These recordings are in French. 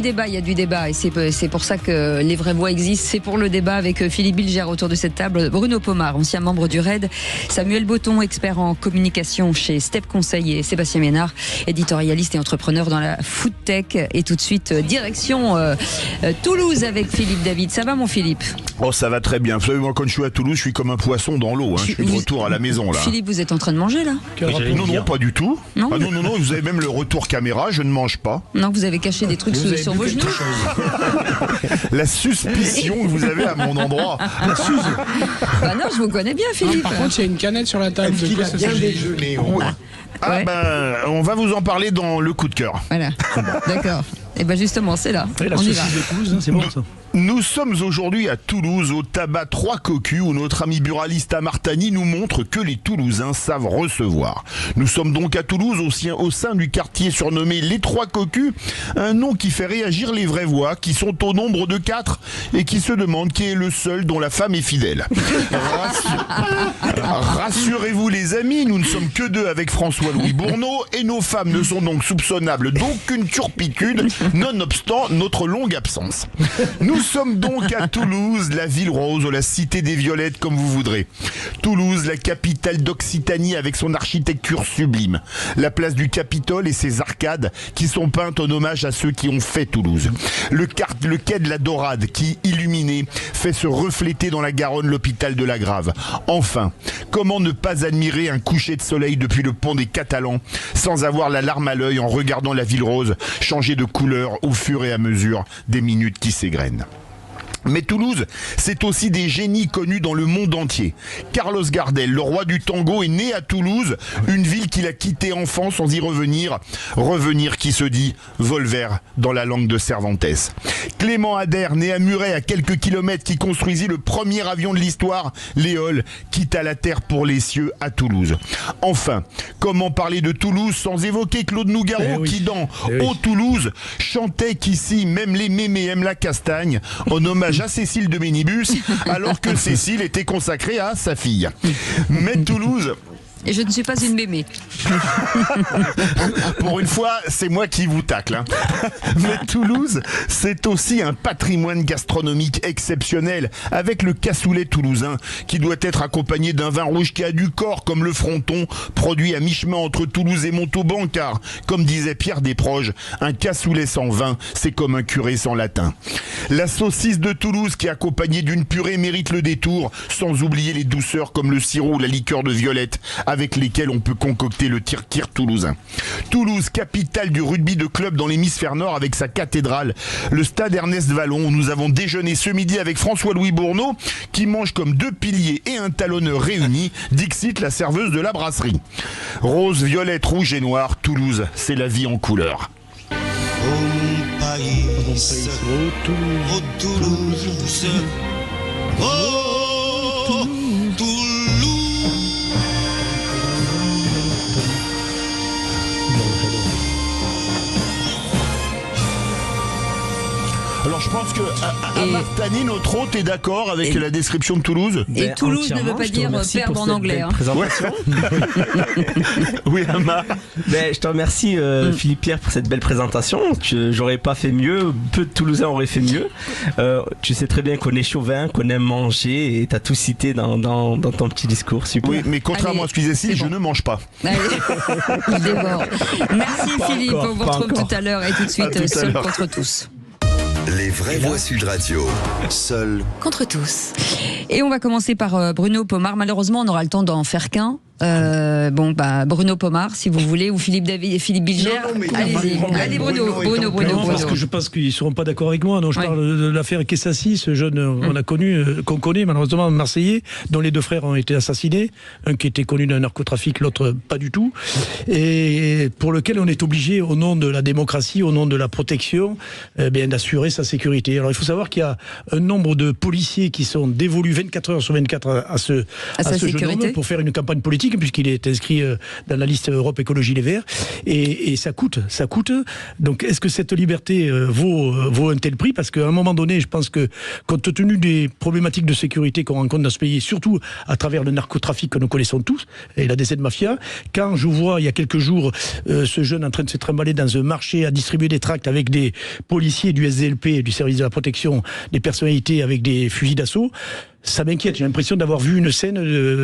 Débat, il y a du débat et c'est pour ça que les vraies voix existent. C'est pour le débat avec Philippe Bilger autour de cette table. Bruno Pomar, ancien membre du RAID, Samuel Botton, expert en communication chez Step Conseil, et Sébastien Ménard, éditorialiste et entrepreneur dans la food tech. Et tout de suite, direction Toulouse avec Philippe David. Ça va mon Philippe? Oh, ça va très bien. Vous savez, moi quand je suis à Toulouse, je suis comme un poisson dans l'eau. Je suis de retour à la maison là. Philippe, vous êtes en train de manger là? Non, pas du tout. Non, non, vous avez même le retour caméra, je ne mange pas. Non, vous avez caché des trucs sur vos genoux. La suspicion que vous avez à mon endroit. Bah non, je vous connais bien Philippe. Par contre, il y a une canette sur la table. Il a bien déjeuné. Ah ben, on va vous en parler dans le coup de cœur. Voilà, d'accord. Et ben justement, c'est là. La on y va. saucisse de Toulouse, c'est bon ça. Nous sommes aujourd'hui à Toulouse, au tabac 3 Cocus, où notre ami buraliste Amartani nous montre que les Toulousains savent recevoir. Nous sommes donc à Toulouse, au sein du quartier surnommé les 3 Cocus, un nom qui fait réagir les vraies voix, qui sont au nombre de 4 et qui se demandent qui est le seul dont la femme est fidèle. Rassurez-vous les amis, nous ne sommes que 2 avec François-Louis Bourneau et nos femmes ne sont donc soupçonnables d'aucune turpitude, nonobstant notre longue absence. Nous sommes donc à Toulouse, la ville rose ou la cité des violettes comme vous voudrez. Toulouse, la capitale d'Occitanie avec son architecture sublime. La place du Capitole et ses arcades qui sont peintes en hommage à ceux qui ont fait Toulouse. Le quai de la Dorade qui, illuminé, fait se refléter dans la Garonne l'hôpital de la Grave. Enfin, comment ne pas admirer un coucher de soleil depuis le pont des Catalans sans avoir la larme à l'œil en regardant la ville rose changer de couleur au fur et à mesure des minutes qui s'égrènent. Mais Toulouse, c'est aussi des génies connus dans le monde entier. Carlos Gardel, le roi du tango, est né à Toulouse, une ville qu'il a quittée enfant sans y revenir. Revenir qui se dit vol vert dans la langue de Cervantes. Clément Ader, né à Muret, à quelques kilomètres, qui construisit le premier avion de l'histoire, l'Éole, quitta la terre pour les cieux à Toulouse. Enfin, comment parler de Toulouse sans évoquer Claude Nougaro qui dans Ô Toulouse chantait qu'ici même les mémés aiment la castagne, en hommage à Cécile de Ménibus, alors que Cécile était consacrée à sa fille. Mais Toulouse... Et je ne suis pas une mémé. Pour une fois, c'est moi qui vous tacle. Mais Toulouse, c'est aussi un patrimoine gastronomique exceptionnel, avec le cassoulet toulousain, qui doit être accompagné d'un vin rouge qui a du corps, comme le Fronton, produit à mi-chemin entre Toulouse et Montauban, car, comme disait Pierre Desproges, un cassoulet sans vin, c'est comme un curé sans latin. La saucisse de Toulouse, qui est accompagnée d'une purée, mérite le détour, sans oublier les douceurs comme le sirop ou la liqueur de violette, avec lesquels on peut concocter le tir-kir toulousain. Toulouse, capitale du rugby de club dans l'hémisphère nord avec sa cathédrale, le stade Ernest Vallon, où nous avons déjeuné ce midi avec François-Louis Bourneau, qui mange comme 2 piliers et un talonneur réunis, dixit la serveuse de la brasserie. Rose, violette, rouge et noir, Toulouse, c'est la vie en couleur. Oh mon pays, oh Toulouse, oh Toulouse. Alors je pense que Amartani, notre hôte, est d'accord avec la description de Toulouse. Et Toulouse ne veut pas dire perdre en anglais. Oui, Amar. Je te remercie Philippe Pierre pour cette belle présentation. J'aurais pas fait mieux, peu de Toulousains auraient fait mieux. Tu sais très bien qu'on est chauvin, qu'on aime manger, et t'as tout cité dans ton petit discours. Super. Oui, mais contrairement à ce que disait Cécile, je ne mange pas. Allez, je dévore. Merci Philippe, on vous retrouve tout à l'heure et tout de suite seul contre tous. Les vraies voix Sud Radio, seul contre tous. Et on va commencer par Bruno Pomar. Malheureusement, on aura le temps d'en faire qu'un. Bruno Pomar, si vous voulez, ou Philippe David et Philippe Bilger. Allez-y. Allez, Bruno. Parce que je pense qu'ils ne seront pas d'accord avec moi. Non, je parle de l'affaire Kessassi, ce jeune qu'on connaît malheureusement, Marseillais, dont les 2 frères ont été assassinés. Un qui était connu d'un narcotrafic, l'autre pas du tout. Et pour lequel on est obligé, au nom de la démocratie, au nom de la protection, d'assurer sa sécurité. Alors il faut savoir qu'il y a un nombre de policiers qui sont dévolus 24 heures sur 24 à ce jeune homme pour faire une campagne politique. politique, puisqu'il est inscrit dans la liste Europe Écologie Les Verts, et ça coûte. Donc est-ce que cette liberté vaut un tel prix? Parce qu'à un moment donné, je pense que, compte tenu des problématiques de sécurité qu'on rencontre dans ce pays, surtout à travers le narcotrafic que nous connaissons tous, et la DZ Mafia, quand je vois il y a quelques jours ce jeune en train de se trimballer dans un marché à distribuer des tracts avec des policiers du SDLP et du service de la protection des personnalités avec des fusils d'assaut, ça m'inquiète. J'ai l'impression d'avoir vu une scène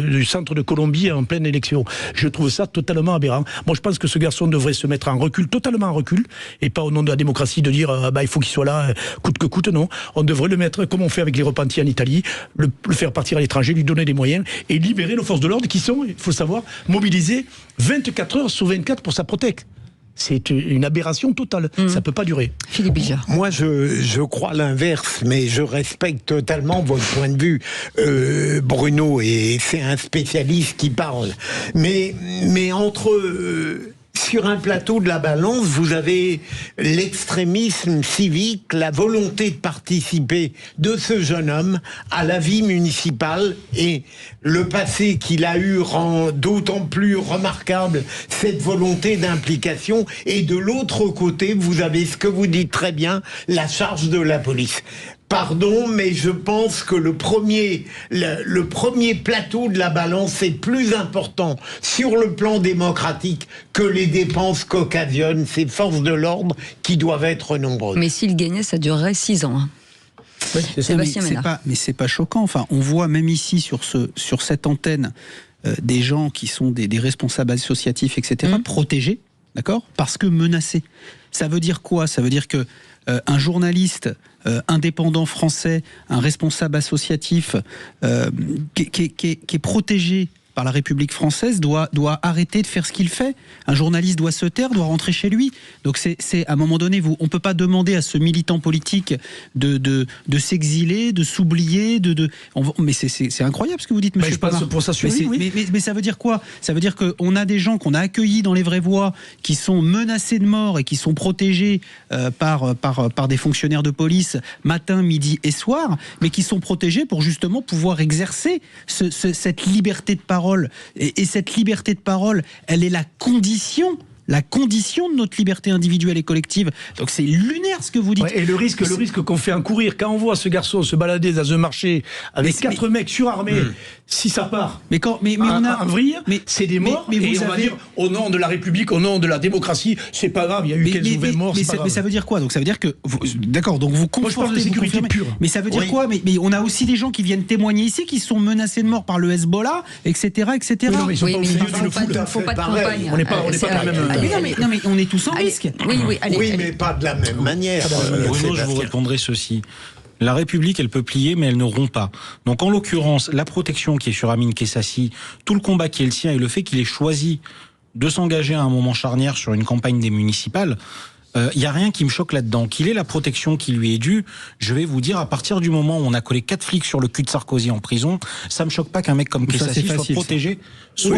du centre de Colombie en pleine élection. Je trouve ça totalement aberrant. Moi, je pense que ce garçon devrait se mettre en recul, totalement en recul, et pas au nom de la démocratie de dire il faut qu'il soit là, coûte que coûte. Non, on devrait le mettre comme on fait avec les repentis en Italie, le faire partir à l'étranger, lui donner des moyens et libérer nos forces de l'ordre qui sont, il faut le savoir, mobilisées 24 heures sur 24 pour sa protection. C'est une aberration totale. Ça peut pas durer. Philippe Bilger. Moi, je crois l'inverse, mais je respecte totalement votre point de vue, Bruno, et c'est un spécialiste qui parle. Mais entre... sur un plateau de la balance, vous avez l'extrémisme civique, la volonté de participer de ce jeune homme à la vie municipale, et le passé qu'il a eu rend d'autant plus remarquable cette volonté d'implication. Et de l'autre côté, vous avez ce que vous dites très bien, la charge de la police. Pardon, mais je pense que le premier plateau de la balance est plus important sur le plan démocratique que les dépenses qu'occasionnent ces forces de l'ordre qui doivent être nombreuses. Mais s'il gagnait, ça durerait 6 ans. Hein. Oui, Sébastien Ménard. Mais c'est pas choquant. Enfin, on voit même ici sur cette antenne des gens qui sont des responsables associatifs, etc., protégés, d'accord, parce que menacés. Ça veut dire quoi? Ça veut dire que un journaliste indépendant français, un responsable associatif qui est protégé par la République française doit arrêter de faire ce qu'il fait. Un journaliste doit se taire, doit rentrer chez lui. Donc c'est à un moment donné, on peut pas demander à ce militant politique de s'exiler, de s'oublier, mais c'est incroyable ce que vous dites, monsieur Pomar. Je pense pour s'assurer, mais ça veut dire quoi? Ça veut dire qu'on a des gens qu'on a accueillis dans les vraies voies, qui sont menacés de mort et qui sont protégés par des fonctionnaires de police matin, midi et soir, mais qui sont protégés pour justement pouvoir exercer cette liberté de parole. Et cette liberté de parole, elle est la condition de notre liberté individuelle et collective. Donc c'est lunaire ce que vous dites. Ouais, et le risque qu'on fait encourir quand on voit ce garçon se balader dans un marché avec 4 mecs surarmés, si ça part, mais on a en vrille, c'est des morts. Mais on va dire au nom de la République, au nom de la démocratie, c'est pas grave. Il y a eu 15 ou 20 morts. Mais ça veut dire quoi? Donc ça veut dire que d'accord. Donc vous confortez, moi, je parle de sécurité pure. Mais ça veut dire quoi? Mais on a aussi des gens qui viennent témoigner ici, qui sont menacés de mort par le Hezbollah, etc., etc. Oui, non, mais ils sont pas au milieu d'une foule. Il faut pas de campagne. On n'est pas dans la même. Non mais on est tous en risque. Oui, mais pas de la même manière. Bruno, je vous répondrai ceci. La République, elle peut plier, mais elle ne rompt pas. Donc, en l'occurrence, la protection qui est sur Amin Kessassi, tout le combat qui est le sien et le fait qu'il ait choisi de s'engager à un moment charnière sur une campagne des municipales, il n'y a rien qui me choque là-dedans. Qu'il ait la protection qui lui est due, je vais vous dire, à partir du moment où on a collé 4 flics sur le cul de Sarkozy en prison, ça me choque pas qu'un mec comme Kessassi soit protégé comme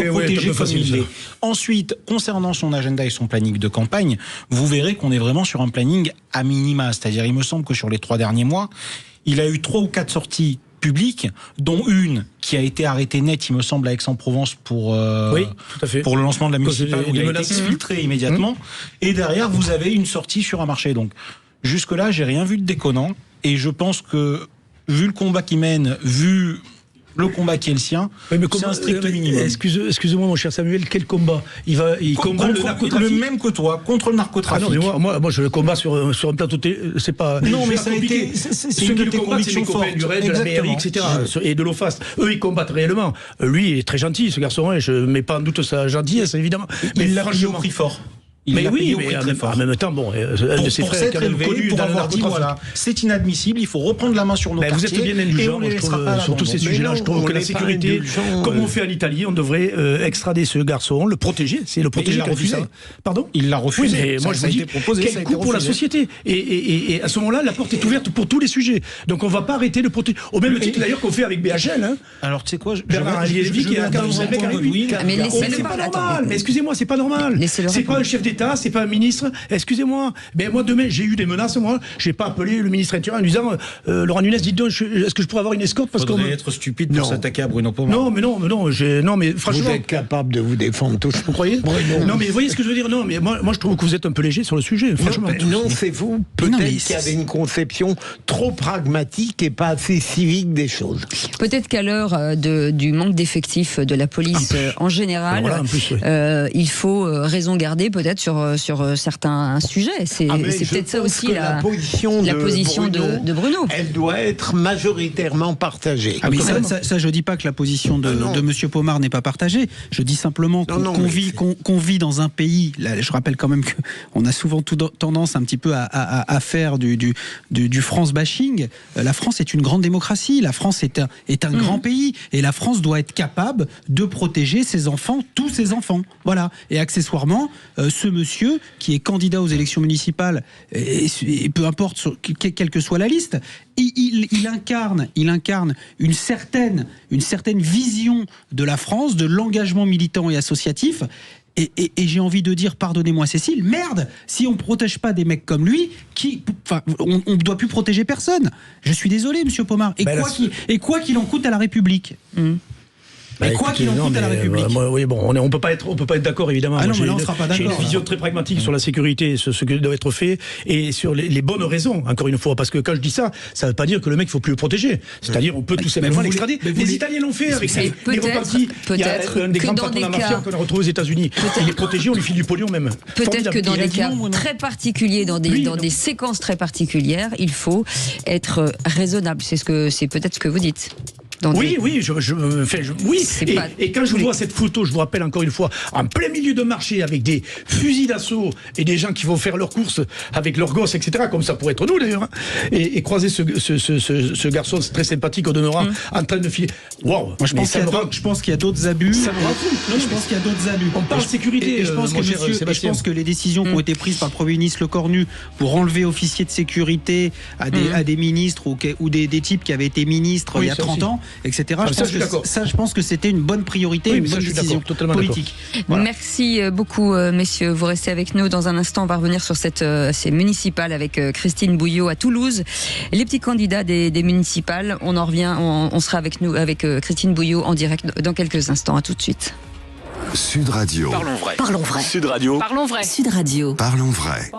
il l'est. Ensuite, concernant son agenda et son planning de campagne, vous verrez qu'on est vraiment sur un planning à minima. C'est-à-dire, il me semble que sur les 3 derniers mois, il a eu 3 ou 4 sorties publique, dont une qui a été arrêtée net, il me semble, à Aix-en-Provence pour le lancement de la municipale, où il a été exfiltré immédiatement. Et derrière, vous avez une sortie sur un marché. Donc, jusque-là, j'ai rien vu de déconnant. Et je pense que, vu le combat qu'il mène, vu le combat qui est le sien, c'est un strict minimum. Excusez-moi, mon cher Samuel, quel combat? Il combat le narcotrafic. Le même que toi, contre le narcotrafic. Ah non, mais moi je le combat sur un plateau télé, c'est pas... Non, mais ça a été... C'est une de tes convictions fortes. Du RAID, de la BRI, etc. Et de l'OFAST. Eux, ils combattent réellement. Lui, il est très gentil, ce garçon, je ne mets pas en doute sa gentillesse, évidemment. Mais il l'a payé au prix fort. Mais oui, mais en même temps, bon, un de ses frères est quand même connu pour dans avoir dit, voilà, c'est inadmissible, il faut reprendre la main sur nos quartiers. Vous êtes bien indulgent, je trouve, sur tous ces sujets-là. Je trouve que la sécurité, comme on fait en Italie, on devrait extrader ce garçon, le protéger. C'est le protéger qui a refusé. Pardon? Il l'a refusé. Oui, mais moi, je vous dis, quel coup pour la société. Et à ce moment-là, la porte est ouverte pour tous les sujets. Donc, on ne va pas arrêter de protéger. Au même titre, d'ailleurs, qu'on fait avec BHL. Alors, tu sais quoi, Bernard Aliévy qui a 45 mecs avec lui. Mais c'est pas normal. Mais excusez-moi, c'est pas normal. C'est pas un chef d'État d'État, c'est pas un ministre. Excusez-moi, mais moi demain j'ai eu des menaces. Moi, j'ai pas appelé le ministre intérieur en lui disant Laurent Nunez, dites donc, est-ce que je pourrais avoir une escorte parce Faudrait être stupide pour s'attaquer à Bruno Pomar. Non, mais franchement. Vous êtes capable de vous défendre tous. Vous croyez? Non, mais vous voyez ce que je veux dire? Non, mais moi je trouve que vous êtes un peu léger sur le sujet. Franchement. Non, c'est vous. Peut-être qu'il y avait une conception trop pragmatique et pas assez civique des choses. Peut-être qu'à l'heure du manque d'effectifs de la police en général, voilà, en plus, oui. Il faut raison garder peut-être sur certains sujets. C'est peut-être ça aussi la position de Bruno. Elle doit être majoritairement partagée. Ah, mais ça, je dis pas que la position de Monsieur Pomar n'est pas partagée. Je dis simplement qu'on vit dans un pays. Là, je rappelle quand même qu'on a souvent tendance un petit peu à faire du France bashing. La France est une grande démocratie. La France est un grand pays et la France doit être capable de protéger ses enfants, tous ses enfants. Voilà. Et accessoirement, ce monsieur qui est candidat aux élections municipales, et peu importe quelle que soit la liste, il incarne une certaine vision de la France, de l'engagement militant et associatif. Et j'ai envie de dire, pardonnez-moi Cécile, merde, si on ne protège pas des mecs comme lui, on ne doit plus protéger personne. Je suis désolé, Monsieur Pomar. Et quoi qu'il en coûte à la République. Mais quoi qu'il en coûte à la République. Oui, bon, on peut pas être d'accord évidemment. Ah non, mais là on sera pas d'accord. J'ai une vision très pragmatique sur la sécurité, sur ce qui doit être fait et sur les bonnes raisons. Encore une fois, parce que quand je dis ça, ça veut pas dire que le mec il faut plus le protéger. C'est-à-dire on peut tout simplement l'extrader. Les Italiens l'ont fait avec les repartis. Peut-être un des grands patrons de la mafia qu'on a retrouvé aux États-Unis. Il est protégé, on lui file du pognon même. Peut-être que dans des cas très particuliers, dans des séquences très particulières, il faut être raisonnable. C'est peut-être ce que vous dites. Oui. Et quand je vois cette photo, je vous rappelle encore une fois, en plein milieu de marché avec des fusils d'assaut et des gens qui vont faire leurs courses avec leurs gosses, etc., comme ça pourrait être nous d'ailleurs, hein, et croiser ce garçon très sympathique au demeurant en train de filer. Waouh! Moi, je pense qu'il y a d'autres abus. Ça me je pense qu'il y a d'autres abus. On parle de sécurité. Je pense que les décisions qui ont été prises par le Premier ministre Lecornu pour enlever officiers de sécurité à des ministres ou des types qui avaient été ministres il y a 30 ans, etc. Je pense que c'était une bonne priorité, une bonne décision politique. Voilà. Merci beaucoup, messieurs. Vous restez avec nous dans un instant. On va revenir sur ces municipales avec Christine Bouillot à Toulouse. Les petits candidats des municipales. On en revient. On sera avec nous, avec Christine Bouillot en direct dans quelques instants. À tout de suite. Sud Radio. Parlons vrai. Sud Radio. Parlons vrai. Parlons vrai.